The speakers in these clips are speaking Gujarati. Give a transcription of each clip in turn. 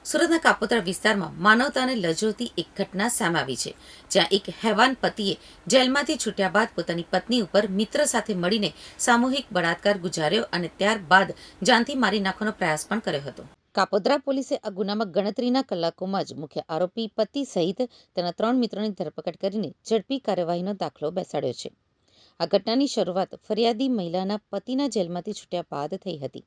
સુરતના કાપોદ્રા વિસ્તારમાં માનવતાને લજવતી એક ઘટના સામે આવી છે, જ્યાં એક હેવાન પતિએ જેલમાંથી છૂટ્યા બાદ પોતાની પત્ની ઉપર મિત્ર સાથે મળીને સામૂહિક બળાત્કાર ગુજાર્યો અને ત્યારબાદ જાનથી મારી નાખવાનો પ્રયાસ પણ કર્યો હતો. કાપોદ્રા પોલીસે આ ગુનામાં ગણતરીના કલાકોમાં જ મુખ્ય આરોપી પતિ સહિત તેના 3 મિત્રોની ધરપકડ કરીને ઝડપી કાર્યવાહીનો દાખલો બેસાડ્યો છે. આ ઘટનાની શરૂઆત ફરિયાદી મહિલાના પતિના જેલમાંથી છૂટ્યા બાદ થઈ હતી.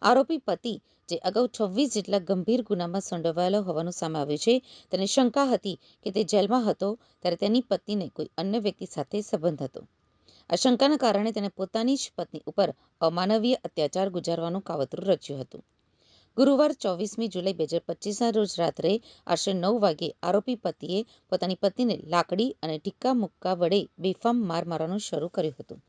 આરોપી પતિ, જે અગાઉ 26 જેટલા ગંભીર ગુનામાં સંડોવાયેલો હોવાનું સામે આવ્યું છે, તેને શંકા હતી કે તે જેલમાં હતો ત્યારે તેની પત્નીને કોઈ અન્ય વ્યક્તિ સાથે સંબંધ હતો. આ શંકાના કારણે તેણે પોતાની જ પત્ની ઉપર અમાનવીય અત્યાચાર ગુજારવાનું કાવતરું રચ્યું હતું. ગુરુવાર 24મી જુલાઈ 2025ના રોજ રાત્રે આશરે 9 વાગ્યે આરોપી પતિએ પોતાની પત્નીને લાકડી અને ઢીક્કા મુક્કા વડે બેફામ માર મારવાનું શરૂ કર્યું હતું.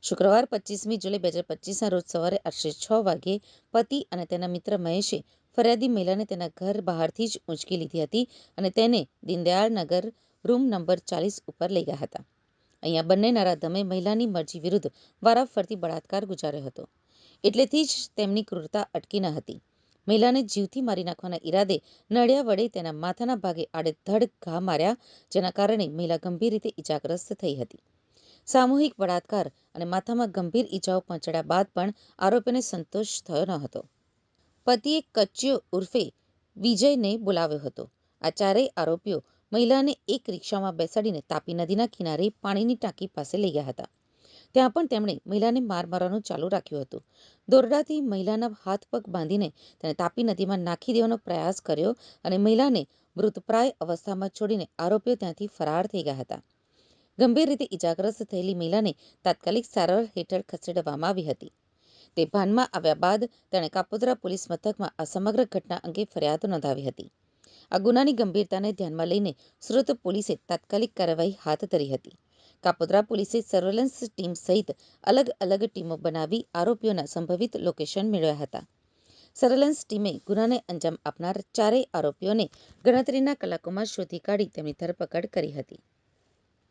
શુક્રવાર 25મી જુલાઈ 2025ના રોજ સવારે આશરે 6 વાગ્યે પતિ અને તેના મિત્ર મહેશે ફરિયાદી મહિલાને તેના ઘર બહારથી જ ઊંચકી લીધી હતી અને તેને દીનદયાળ નગર રૂમ નંબર 40 ઉપર લઈ ગયા હતા. અહીંયા બંને નરાધમે મહિલાની મરજી વિરુદ્ધ વારાફરતી બળાત્કાર ગુજાર્યો હતો. એટલેથી જ તેમની ક્રૂરતા અટકી ન હતી. મહિલાને જીવથી મારી નાખવાના ઈરાદે નળિયા વડે તેના માથાના ભાગે આડેધડ ઘા માર્યા, જેના કારણે મહિલા ગંભીર રીતે ઈજાગ્રસ્ત થઈ હતી. સામૂહિક બળાત્કાર અને માથામાં ગંભીર ઈજાઓ પહોંચાડ્યા બાદ પણ આરોપીને સંતોષ થયો ન હતો. પતિએ કચ્યો ઉર્ફે વિજયને બોલાવ્યો હતો. આ ચારેય આરોપીઓ મહિલાને એક રિક્ષામાં બેસાડીને તાપી નદીના કિનારે પાણીની ટાંકી પાસે લઈ ગયા હતા. ત્યાં પણ તેમણે મહિલાને માર મારવાનું ચાલુ રાખ્યું હતું. દોરડાથી મહિલાના હાથ પગ બાંધીને તેને તાપી નદીમાં નાખી દેવાનો પ્રયાસ કર્યો અને મહિલાને મૃતપ્રાય અવસ્થામાં છોડીને આરોપીઓ ત્યાંથી ફરાર થઈ ગયા હતા. ગંભીર રીતે ઈજાગ્રસ્ત થયેલી મહિલાને તાત્કાલિક સારવાર હેઠળ ખસેડવામાં આવી હતી. તે ભાનમાં આવ્યા બાદ તેણે કાપોદ્રા પોલીસ મથકમાં આ સમગ્ર ઘટના અંગે ફરિયાદ નોંધાવી હતી. આ ગુનાની ગંભીરતાને ધ્યાનમાં લઈને સુરત પોલીસે તાત્કાલિક કાર્યવાહી હાથ ધરી હતી. કાપોદ્રા પોલીસે સર્વેલન્સ ટીમ સહિત અલગ અલગ ટીમો બનાવી આરોપીઓના સંભવિત લોકેશન મેળવ્યા હતા. સર્વેલન્સ ટીમે ગુનાને અંજામ આપનાર ચારેય આરોપીઓને ગણતરીના કલાકોમાં શોધી કાઢી તેમની ધરપકડ કરી હતી.